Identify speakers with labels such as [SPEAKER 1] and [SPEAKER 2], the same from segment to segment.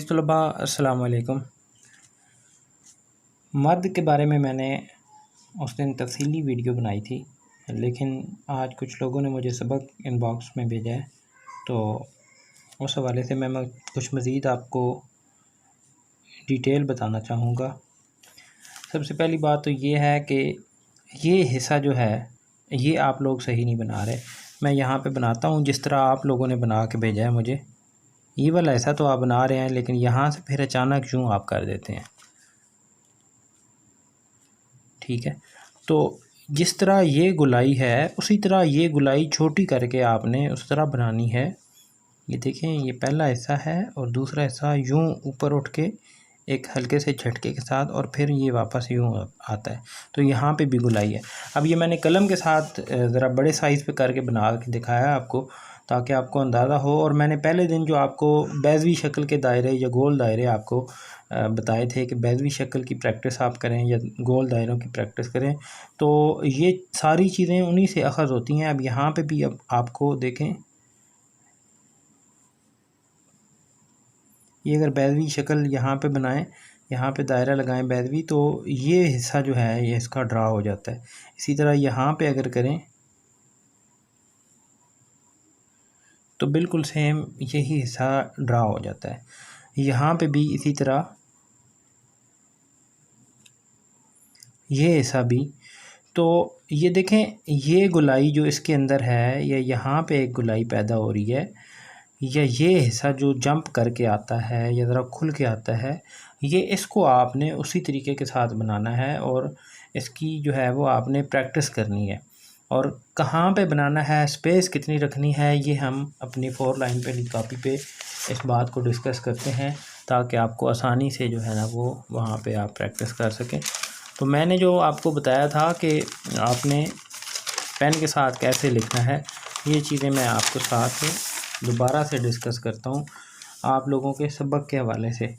[SPEAKER 1] तलबा अस्सलाम वालेकुम। मद के बारे में मैंने उस दिन तफसीली वीडियो बनाई थी, लेकिन आज कुछ लोगों ने मुझे सबक इनबॉक्स में भेजा है, तो उस हवाले से मैं कुछ मज़ीद आपको डिटेल बताना चाहूँगा। सबसे पहली बात तो ये है कि ये हिस्सा जो है ये आप लोग सही नहीं बना रहे। मैं यहाँ पे बनाता हूँ जिस तरह आप लोगों ने बना के भेजा है मुझे। ये वाला ऐसा तो आप बना रहे हैं, लेकिन यहाँ से फिर अचानक यूँ आप कर देते हैं। ठीक है, तो जिस तरह ये गुलाई है उसी तरह ये गुलाई छोटी करके आपने उस तरह बनानी है। ये देखें, ये पहला हिस्सा है और दूसरा हिस्सा यूँ ऊपर उठ के एक हल्के से झटके के साथ और फिर ये वापस यूँ आता है। तो यहाँ पे भी गुलाई है। अब ये मैंने कलम के साथ ज़रा बड़े साइज़ पे करके बना के दिखाया आपको, ताकि आपको अंदाज़ा हो। और मैंने पहले दिन जो आपको बैज़वी शक्ल के दायरे या गोल दायरे आपको बताए थे कि बैज़वी शक्ल की प्रैक्टिस आप करें या गोल दायरों की प्रैक्टिस करें, तो ये सारी चीज़ें उन्हीं से अख़ज़ होती हैं। अब यहाँ पे भी अब आपको देखें, ये अगर बैज़वी शक्ल यहाँ पे बनाएं, यहाँ पे दायरा लगाएं बैज़वी, तो ये हिस्सा जो है ये इसका ड्रा हो जाता है। इसी तरह यहाँ पे अगर करें तो बिल्कुल सेम यही हिस्सा ड्रा हो जाता है। यहाँ पे भी इसी तरह ये हिस्सा भी। तो ये देखें, ये गुलाई जो इसके अंदर है या यहाँ पे एक गुलाई पैदा हो रही है, या ये हिस्सा जो जंप करके आता है या ज़रा खुल के आता है, ये इसको आपने उसी तरीके के साथ बनाना है और इसकी जो है वो आपने प्रैक्टिस करनी है। और कहाँ पे बनाना है, स्पेस कितनी रखनी है, ये हम अपनी 4 लाइन पे कापी पे इस बात को डिस्कस करते हैं, ताकि आपको आसानी से जो है ना वो वहाँ पे आप प्रैक्टिस कर सकें। तो मैंने जो आपको बताया था कि आपने पेन के साथ कैसे लिखना है, ये चीज़ें मैं आपके साथ दोबारा से डिस्कस करता हूँ आप लोगों के सबक के हवाले से।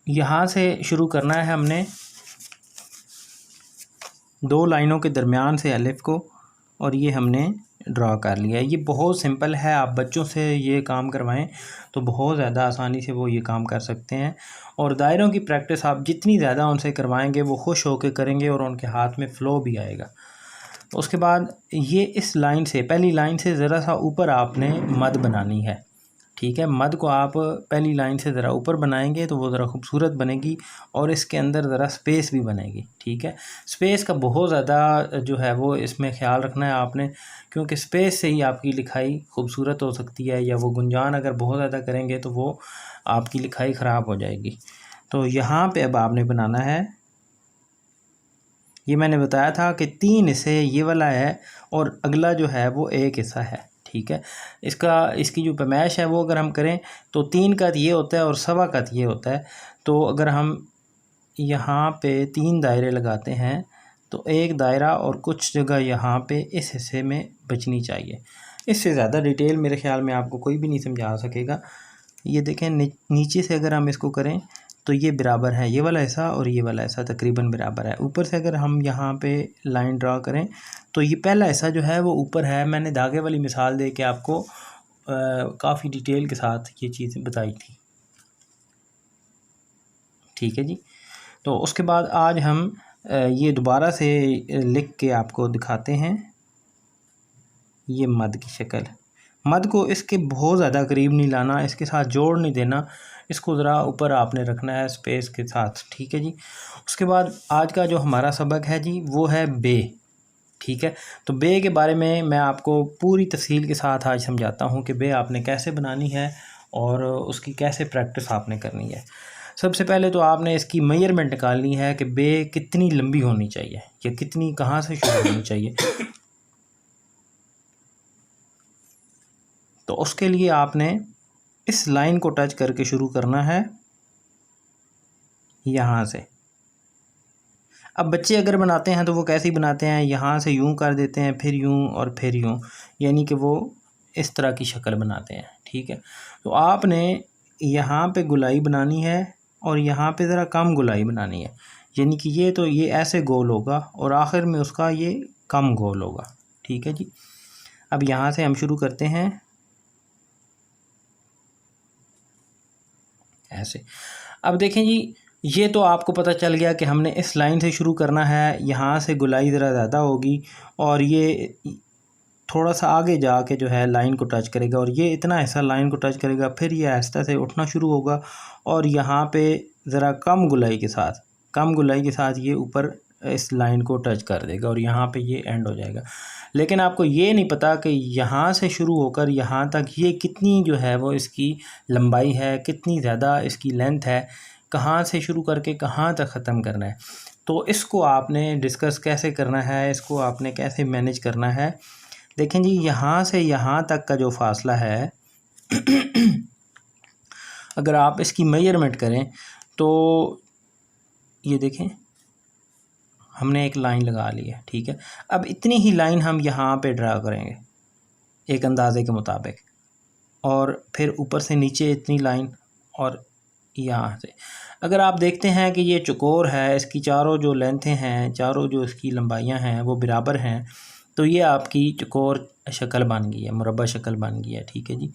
[SPEAKER 1] यहाँ से शुरू करना है हमने 2 लाइनों के दरमियान से अलिफ को, और ये हमने ड्रा कर लिया है। ये बहुत सिंपल है, आप बच्चों से ये काम करवाएं तो बहुत ज़्यादा आसानी से वो ये काम कर सकते हैं। और दायरों की प्रैक्टिस आप जितनी ज़्यादा उनसे करवाएंगे वो खुश होकर करेंगे और उनके हाथ में फ़्लो भी आएगा। उसके बाद ये इस लाइन से, पहली लाइन से ज़रा सा ऊपर आपने मद बनानी है। ठीक है, मद को आप पहली लाइन से ज़रा ऊपर बनाएंगे तो वो ज़रा खूबसूरत बनेगी और इसके अंदर ज़रा स्पेस भी बनेगी। ठीक है, स्पेस का बहुत ज़्यादा जो है वो इसमें ख्याल रखना है आपने, क्योंकि स्पेस से ही आपकी लिखाई खूबसूरत हो सकती है, या वो गुंजान अगर बहुत ज़्यादा करेंगे तो वो आपकी लिखाई ख़राब हो जाएगी। तो यहाँ पे अब आपने बनाना है, ये मैंने बताया था कि 3 हिस्से ये वाला है और अगला जो है वो एक हिस्सा है। ठीक है, इसकी जो पैमाइश है वो अगर हम करें तो 3 का ये होता है और सवा का ये होता है। तो अगर हम यहाँ पे 3 दायरे लगाते हैं तो एक दायरा और कुछ जगह यहाँ पे इस हिस्से में बचनी चाहिए। इससे ज़्यादा डिटेल मेरे ख़्याल में आपको कोई भी नहीं समझा सकेगा। ये देखें, नीचे से अगर हम इसको करें तो ये बराबर है, ये वाला हिस्सा और ये वाला हिस्सा तकरीबन बराबर है। ऊपर से अगर हम यहाँ पे लाइन ड्रा करें तो ये पहला हिस्सा जो है वो ऊपर है। मैंने धागे वाली मिसाल दे के आपको काफ़ी डिटेल के साथ ये चीज़ बताई थी। ठीक है जी, तो उसके बाद आज हम ये दोबारा से लिख के आपको दिखाते हैं। ये मद की शक्ल, मद को इसके बहुत ज़्यादा करीब नहीं लाना, इसके साथ जोड़ नहीं देना, इसको ज़रा ऊपर आपने रखना है स्पेस के साथ। ठीक है जी, उसके बाद आज का जो हमारा सबक है जी वो है बे। ठीक है, तो बे के बारे में मैं आपको पूरी तफसील के साथ आज समझाता हूँ कि बे आपने कैसे बनानी है और उसकी कैसे प्रैक्टिस आपने करनी है। सबसे पहले तो आपने इसकी मेजरमेंट निकालनी है कि बे कितनी लंबी होनी चाहिए या कितनी कहाँ से शुरू होनी चाहिए। तो उसके लिए आपने इस लाइन को टच करके शुरू करना है यहाँ से। अब बच्चे अगर बनाते हैं तो वो कैसे बनाते हैं, यहाँ से यूँ कर देते हैं, फिर यूँ और फिर यूँ, यानी कि वो इस तरह की शक्ल बनाते हैं। ठीक है, तो आपने यहाँ पे गुलाई बनानी है और यहाँ पे ज़रा कम गुलाई बनानी है, यानी कि ये ऐसे गोल होगा और आखिर में उसका ये कम गोल होगा। ठीक है जी, अब यहाँ से हम शुरू करते हैं। ऐसे। अब देखें जी, ये तो आपको पता चल गया कि हमने इस लाइन से शुरू करना है, यहाँ से गुलाई ज़रा ज़्यादा होगी और ये थोड़ा सा आगे जाके जो है लाइन को टच करेगा और ये इतना हिस्सा लाइन को टच करेगा, फिर ये आहिस्ता से उठना शुरू होगा और यहाँ पे ज़रा कम गुलाई के साथ ये ऊपर इस लाइन को टच कर देगा और यहाँ पे ये एंड हो जाएगा। लेकिन आपको ये नहीं पता कि यहाँ से शुरू होकर यहाँ तक ये कितनी जो है वो इसकी लंबाई है, कितनी ज़्यादा इसकी लेंथ है, कहाँ से शुरू करके कहाँ तक ख़त्म करना है। तो इसको आपने डिस्कस कैसे करना है, इसको आपने कैसे मैनेज करना है। देखें जी, यहाँ से यहाँ तक का जो फासला है अगर आप इसकी मेजरमेंट करें तो ये देखें, हमने एक लाइन लगा ली है, ठीक है। अब इतनी ही लाइन हम यहाँ पे ड्रा करेंगे एक अंदाजे के मुताबिक, और फिर ऊपर से नीचे इतनी लाइन, और यहाँ से अगर आप देखते हैं कि ये चौकोर है, इसकी चारों जो लेंथें हैं, चारों जो इसकी लंबाइयाँ हैं वो बराबर हैं, तो ये आपकी चौकोर शक्ल बन गई है, मुरब्बा शक्ल बन गई है, ठीक है जी।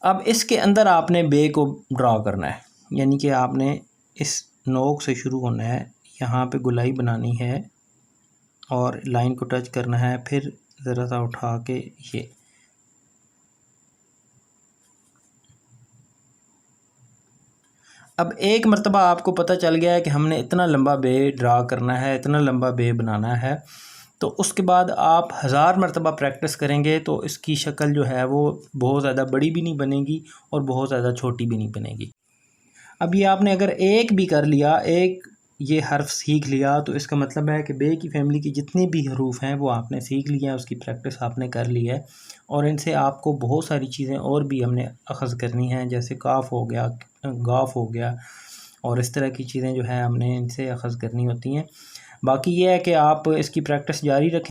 [SPEAKER 1] अब इसके अंदर आपने बे को ड्रा करना है, यानी कि आपने इस नोक से शुरू होना है, यहाँ पे गुलाई बनानी है और लाइन को टच करना है, फिर ज़रा सा उठा के ये अब एक मरतबा आपको पता चल गया है कि हमने इतना लंबा बे ड्रा करना है, इतना लंबा बे बनाना है, तो उसके बाद आप 1000 मरतबा प्रैक्टिस करेंगे तो इसकी शक्ल जो है वो बहुत ज़्यादा बड़ी भी नहीं बनेगी और बहुत ज़्यादा छोटी भी नहीं बनेगी। अब ये आपने अगर एक भी कर लिया, एक ये हर्फ सीख लिया, तो इसका मतलब है कि बे की फ़ैमिली की जितने भी हरूफ हैं वो आपने सीख लिए हैं, उसकी प्रैक्टिस आपने कर ली है और इनसे आपको बहुत सारी चीज़ें और भी हमने अख़ज़ करनी हैं, जैसे काफ हो गया, गाफ हो गया, और इस तरह की चीज़ें जो है हमने इनसे अख़ज़ करनी होती हैं। बाकी ये है कि आप इसकी प्रैक्टिस जारी रखें।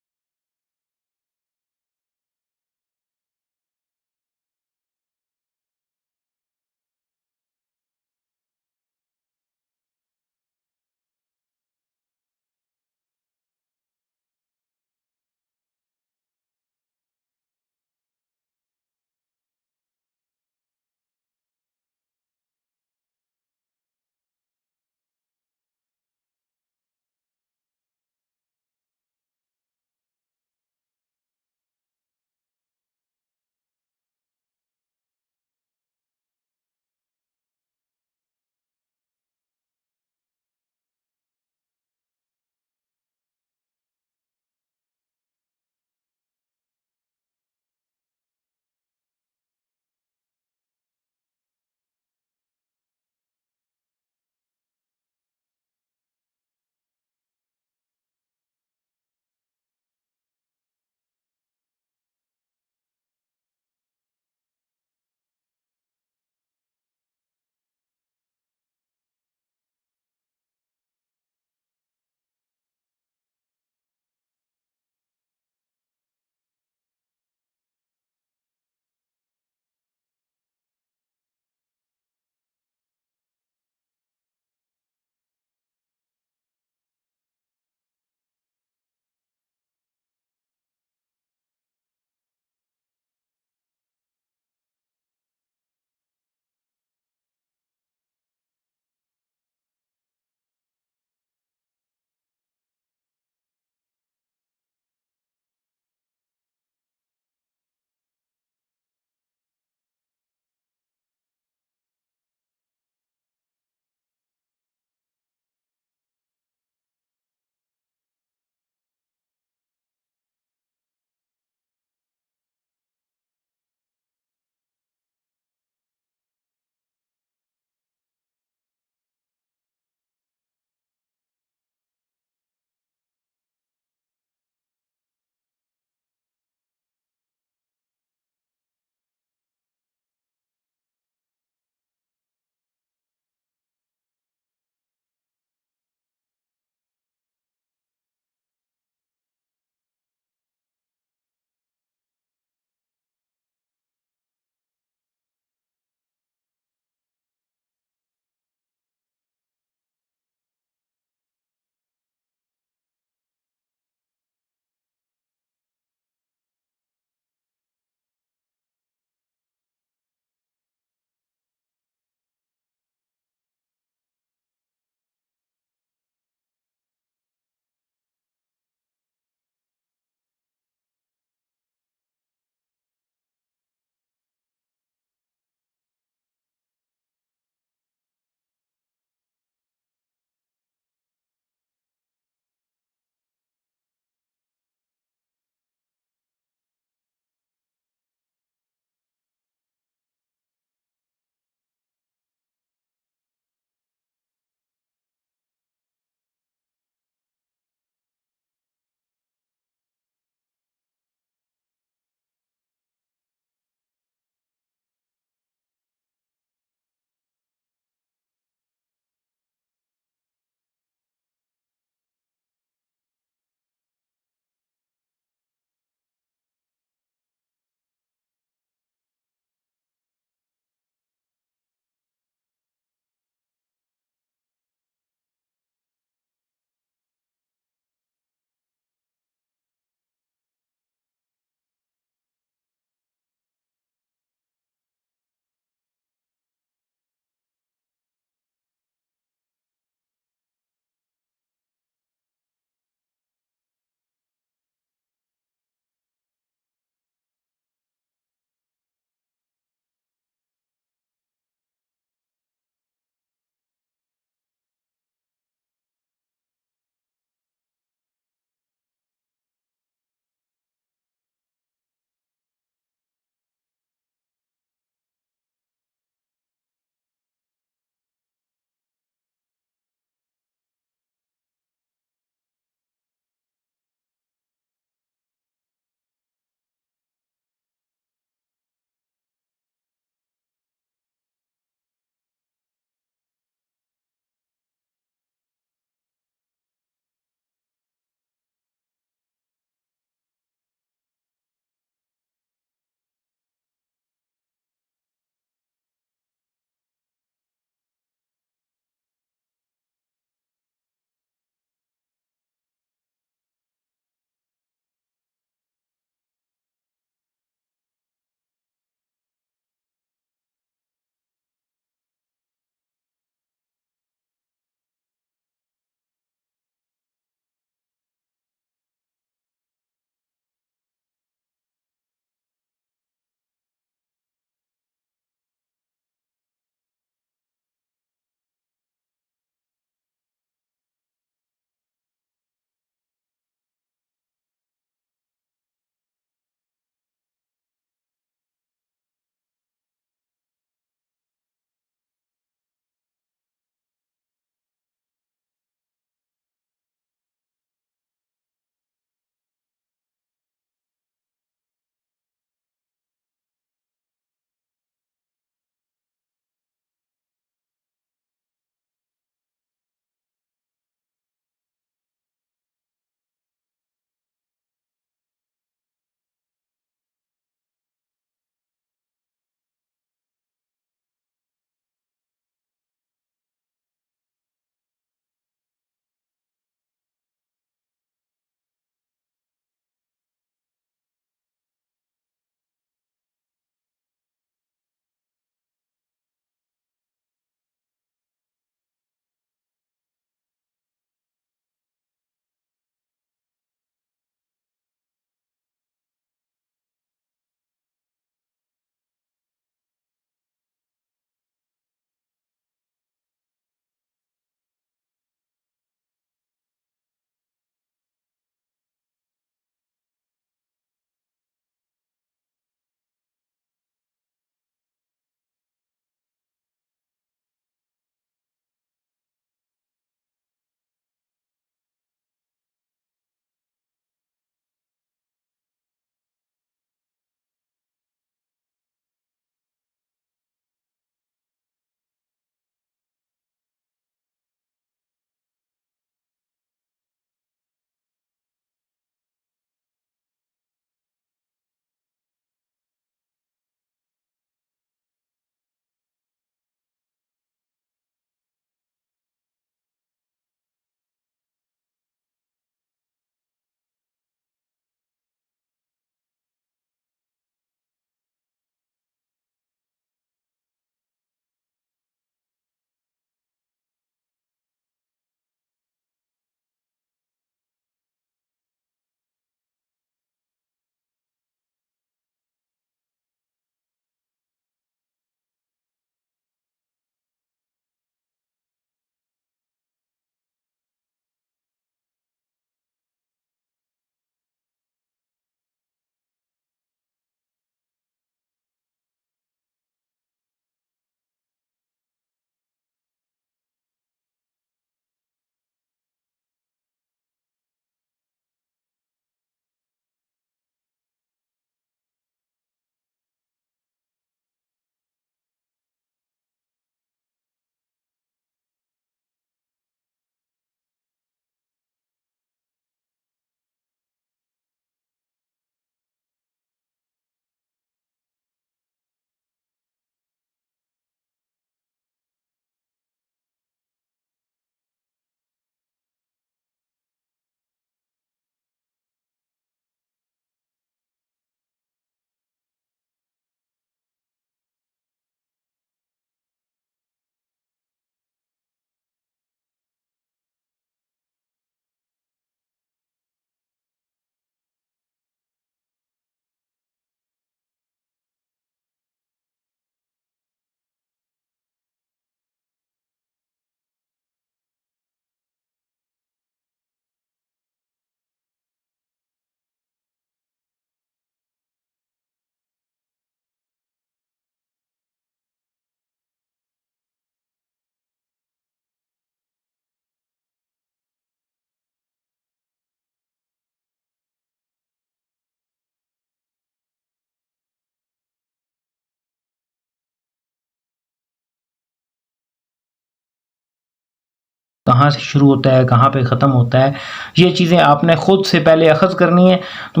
[SPEAKER 1] कहाँ से शुरू होता है, कहाँ पे ख़त्म होता है, ये चीज़ें आपने ख़ुद से पहले अख़ज़ करनी है। तो